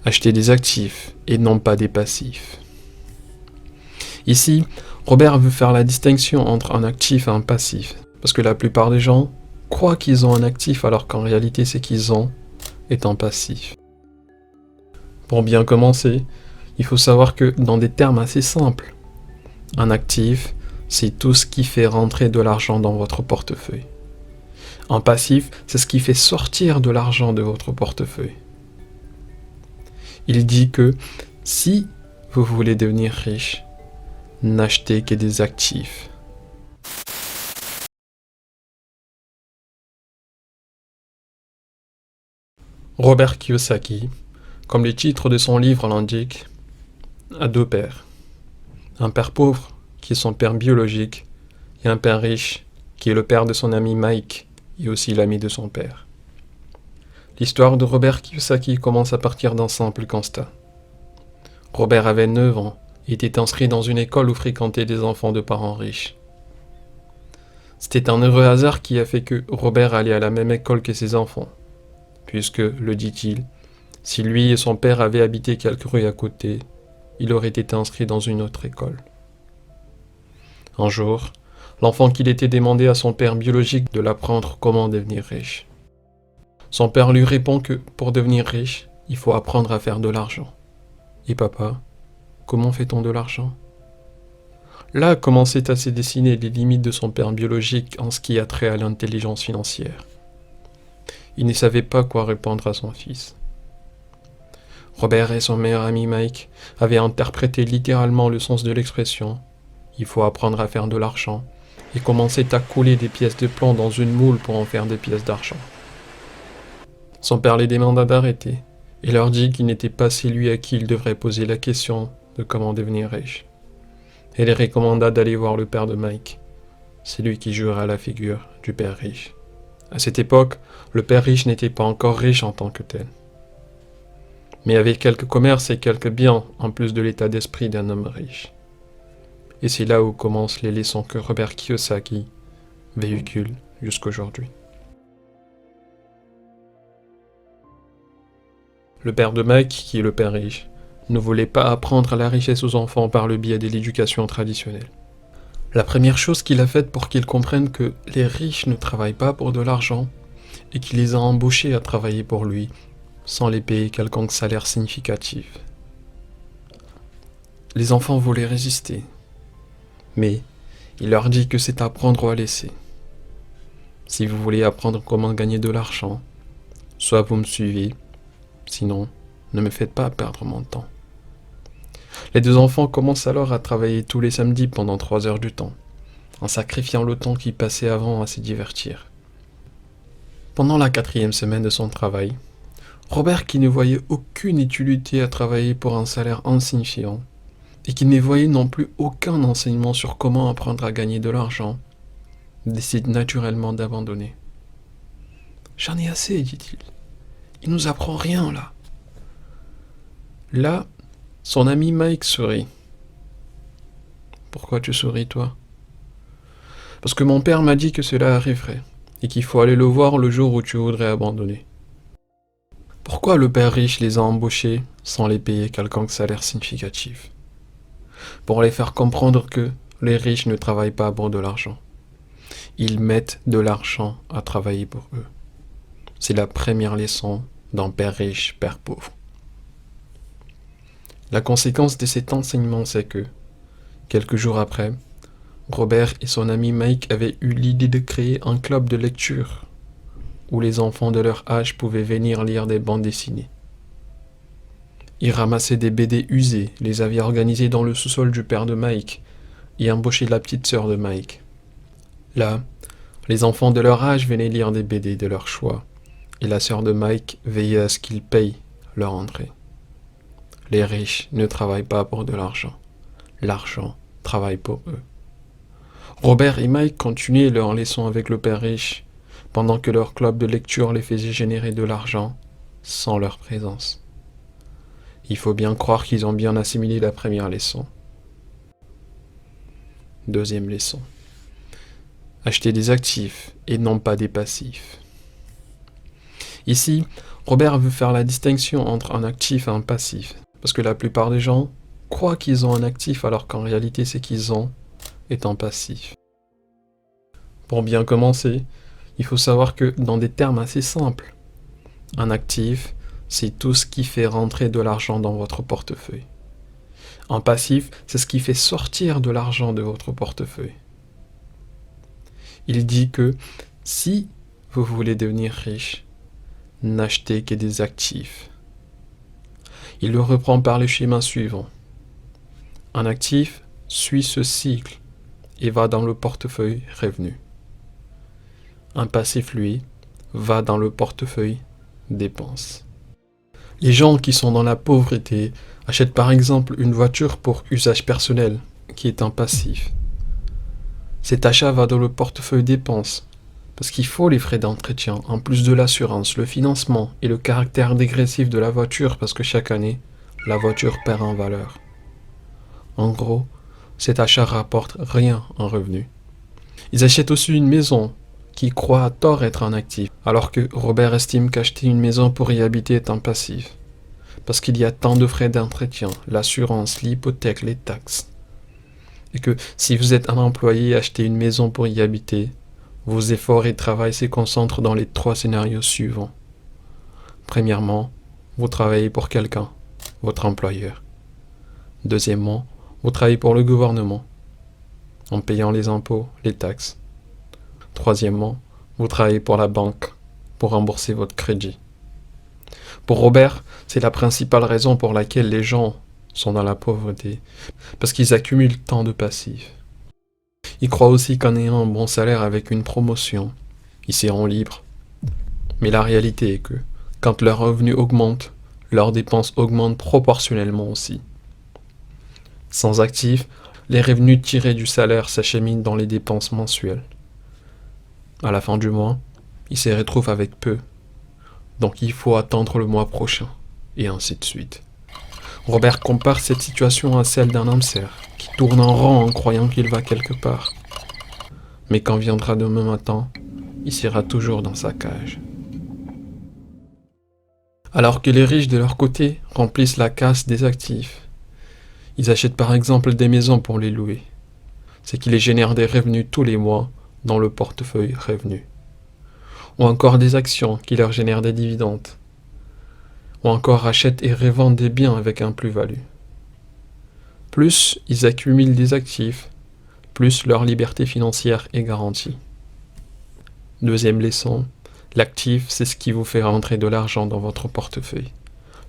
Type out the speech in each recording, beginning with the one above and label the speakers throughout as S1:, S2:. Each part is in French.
S1: Acheter des actifs et non pas des passifs. Ici, Robert veut faire la distinction entre un actif et un passif, parce que la plupart des gens croient qu'ils ont un actif alors qu'en réalité ce qu'ils ont est un passif. Pour bien commencer, il faut savoir que dans des termes assez simples, un actif, c'est tout ce qui fait rentrer de l'argent dans votre portefeuille. Un passif, c'est ce qui fait sortir de l'argent de votre portefeuille. Il dit que si vous voulez devenir riche, n'achetez que des actifs. Robert Kiyosaki, comme le titre de son livre l'indique, a deux pères. Un père pauvre, qui est son père biologique, et un père riche, qui est le père de son ami Mike, et aussi l'ami de son père. L'histoire de Robert Kiyosaki commence à partir d'un simple constat. Robert avait 9 ans et était inscrit dans une école où fréquentaient des enfants de parents riches. C'était un heureux hasard qui a fait que Robert allait à la même école que ses enfants, puisque, le dit-il, si lui et son père avaient habité quelques rues à côté, il aurait été inscrit dans une autre école. Un jour, l'enfant qu'il était demandé à son père biologique de l'apprendre comment devenir riche. Son père lui répond que pour devenir riche, il faut apprendre à faire de l'argent. Et papa, comment fait-on de l'argent ? Là commençaient à se dessiner les limites de son père biologique en ce qui a trait à l'intelligence financière. Il ne savait pas quoi répondre à son fils. Robert et son meilleur ami Mike avaient interprété littéralement le sens de l'expression « il faut apprendre à faire de l'argent » et commençaient à couler des pièces de plomb dans une moule pour en faire des pièces d'argent. Son père les demanda d'arrêter et leur dit qu'il n'était pas celui à qui il devrait poser la question de comment devenir riche. Et les recommanda d'aller voir le père de Mike. C'est lui qui jouera la figure du père riche. À cette époque, le père riche n'était pas encore riche en tant que tel, mais avait quelques commerces et quelques biens en plus de l'état d'esprit d'un homme riche. Et c'est là où commencent les leçons que Robert Kiyosaki véhicule jusqu'aujourd'hui. Le père de Mike, qui est le père riche, ne voulait pas apprendre la richesse aux enfants par le biais de l'éducation traditionnelle. La première chose qu'il a faite pour qu'ils comprennent que les riches ne travaillent pas pour de l'argent et qu'il les a embauchés à travailler pour lui sans les payer quelconque salaire significatif. Les enfants voulaient résister, mais il leur dit que c'est apprendre ou à laisser. Si vous voulez apprendre comment gagner de l'argent, soit vous me suivez, sinon ne me faites pas perdre mon temps. Les deux enfants commencent alors à travailler tous les samedis pendant 3 heures du temps, en sacrifiant le temps qu'ils passaient avant à se divertir. Pendant la 4e semaine de son travail, Robert, qui ne voyait aucune utilité à travailler pour un salaire insignifiant, et qui ne voyait non plus aucun enseignement sur comment apprendre à gagner de l'argent, décide naturellement d'abandonner. « J'en ai assez, dit-il. Il nous apprend rien, là. » Là, son ami Mike sourit. « Pourquoi tu souris, toi ? » ?»« Parce que mon père m'a dit que cela arriverait, et qu'il faut aller le voir le jour où tu voudrais abandonner. » Pourquoi le père riche les a embauchés sans les payer quelconque salaire significatif ? Pour les faire comprendre que les riches ne travaillent pas pour de l'argent. Ils mettent de l'argent à travailler pour eux. C'est la première leçon d'un père riche, père pauvre. La conséquence de cet enseignement, c'est que, quelques jours après, Robert et son ami Mike avaient eu l'idée de créer un club de lecture où les enfants de leur âge pouvaient venir lire des bandes dessinées. Ils ramassaient des BD usées, les avaient organisées dans le sous-sol du père de Mike et embauché la petite sœur de Mike. Là, les enfants de leur âge venaient lire des BD de leur choix et la sœur de Mike veillait à ce qu'ils payent leur entrée. Les riches ne travaillent pas pour de l'argent. L'argent travaille pour eux. Robert et Mike continuaient leur leçon avec le père riche, pendant que leur club de lecture les faisait générer de l'argent sans leur présence. Il faut bien croire qu'ils ont bien assimilé la première leçon. Deuxième leçon. Acheter des actifs et non pas des passifs. Ici, Robert veut faire la distinction entre un actif et un passif, parce que la plupart des gens croient qu'ils ont un actif alors qu'en réalité ce qu'ils ont est un passif. Pour bien commencer, il faut savoir que dans des termes assez simples, un actif, c'est tout ce qui fait rentrer de l'argent dans votre portefeuille. Un passif, c'est ce qui fait sortir de l'argent de votre portefeuille. Il dit que si vous voulez devenir riche, n'achetez que des actifs. Il le reprend par le schéma suivant. Un actif suit ce cycle et va dans le portefeuille revenu. Un passif, lui, va dans le portefeuille dépenses. Les gens qui sont dans la pauvreté achètent par exemple une voiture pour usage personnel, qui est un passif. Cet achat va dans le portefeuille dépenses, parce qu'il faut les frais d'entretien, en plus de l'assurance, le financement et le caractère dégressif de la voiture, parce que chaque année, la voiture perd en valeur. En gros, cet achat rapporte rien en revenu. Ils achètent aussi une maison, qui croit à tort être un actif, alors que Robert estime qu'acheter une maison pour y habiter est un passif, parce qu'il y a tant de frais d'entretien, l'assurance, l'hypothèque, les taxes. Et que si vous êtes un employé et achetez une maison pour y habiter, vos efforts et travail se concentrent dans les 3 scénarios suivants. Premièrement, vous travaillez pour quelqu'un, votre employeur. Deuxièmement, vous travaillez pour le gouvernement, en payant les impôts, les taxes. Troisièmement, vous travaillez pour la banque, pour rembourser votre crédit. Pour Robert, c'est la principale raison pour laquelle les gens sont dans la pauvreté, parce qu'ils accumulent tant de passifs. Ils croient aussi qu'en ayant un bon salaire avec une promotion, ils seront libres. Mais la réalité est que, quand leurs revenus augmentent, leurs dépenses augmentent proportionnellement aussi. Sans actifs, les revenus tirés du salaire s'acheminent dans les dépenses mensuelles. À la fin du mois, ils se retrouvent avec peu. Donc il faut attendre le mois prochain, et ainsi de suite. Robert compare cette situation à celle d'un hamster qui tourne en rond en croyant qu'il va quelque part. Mais quand viendra demain matin, il sera toujours dans sa cage. Alors que les riches de leur côté remplissent la casse des actifs, ils achètent par exemple des maisons pour les louer, ce qui les génère des revenus tous les mois dans le portefeuille revenu. Ou encore des actions qui leur génèrent des dividendes. Ou encore achètent et revendent des biens avec un plus-value. Plus ils accumulent des actifs, plus leur liberté financière est garantie. Deuxième leçon, l'actif, c'est ce qui vous fait rentrer de l'argent dans votre portefeuille.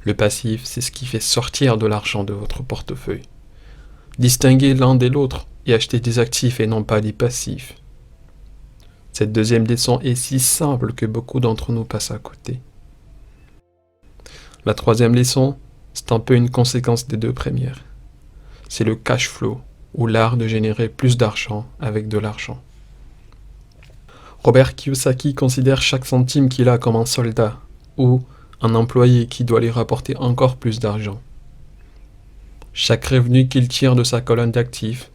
S1: Le passif, c'est ce qui fait sortir de l'argent de votre portefeuille. Distinguez l'un de l'autre et achetez des actifs et non pas des passifs. Cette deuxième leçon est si simple que beaucoup d'entre nous passent à côté. La troisième leçon, c'est un peu une conséquence des deux premières. C'est le cash flow, ou l'art de générer plus d'argent avec de l'argent. Robert Kiyosaki considère chaque centime qu'il a comme un soldat, ou un employé qui doit lui rapporter encore plus d'argent. Chaque revenu qu'il tire de sa colonne d'actifs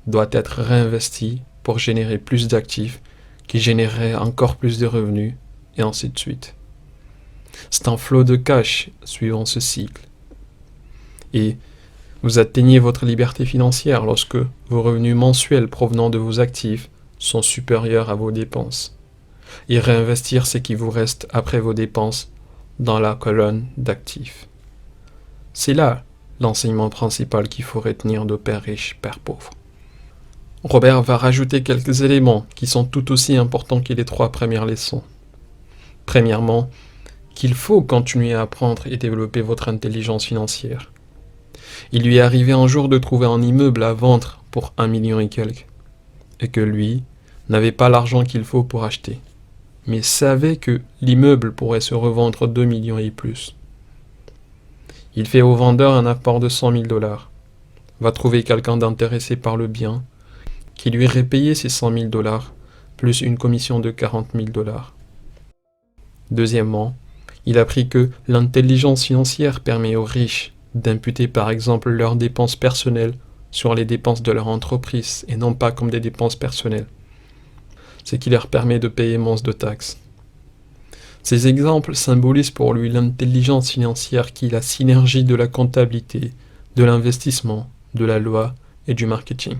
S1: doit être réinvesti pour générer plus d'actifs qui généreraient encore plus de revenus, et ainsi de suite. C'est un flot de cash suivant ce cycle. Et vous atteignez votre liberté financière lorsque vos revenus mensuels provenant de vos actifs sont supérieurs à vos dépenses. Et réinvestir ce qui vous reste après vos dépenses dans la colonne d'actifs. C'est là l'enseignement principal qu'il faut retenir de Père riche, Père pauvre. Robert va rajouter quelques éléments qui sont tout aussi importants que les 3 premières leçons. Premièrement, qu'il faut continuer à apprendre et développer votre intelligence financière. Il lui est arrivé un jour de trouver un immeuble à vendre pour 1 million et quelques, et que lui n'avait pas l'argent qu'il faut pour acheter, mais savait que l'immeuble pourrait se revendre 2 millions et plus. Il fait au vendeur un apport de 100 000 $, va trouver quelqu'un d'intéressé par le bien, qui lui repayait ses 100 000 $, plus une commission de 40 000 $. Deuxièmement, il apprit que l'intelligence financière permet aux riches d'imputer par exemple leurs dépenses personnelles sur les dépenses de leur entreprise et non pas comme des dépenses personnelles, ce qui leur permet de payer moins de taxes. Ces exemples symbolisent pour lui l'intelligence financière qui est la synergie de la comptabilité, de l'investissement, de la loi et du marketing.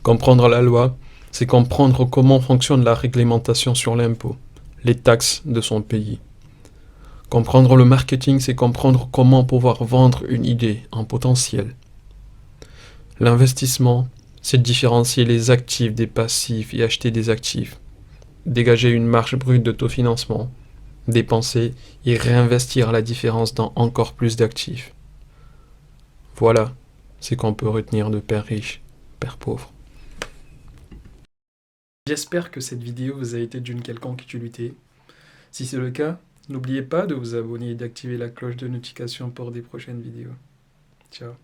S1: Comprendre la loi, c'est comprendre comment fonctionne la réglementation sur l'impôt, les taxes de son pays. Comprendre le marketing, c'est comprendre comment pouvoir vendre une idée, un potentiel. L'investissement, c'est différencier les actifs des passifs et acheter des actifs. Dégager une marge brute d'autofinancement, dépenser et réinvestir la différence dans encore plus d'actifs. Voilà ce qu'on peut retenir de Père riche, Père pauvre. J'espère que cette vidéo vous a été d'une quelconque utilité. Si c'est le cas, n'oubliez pas de vous abonner et d'activer la cloche de notification pour des prochaines vidéos. Ciao.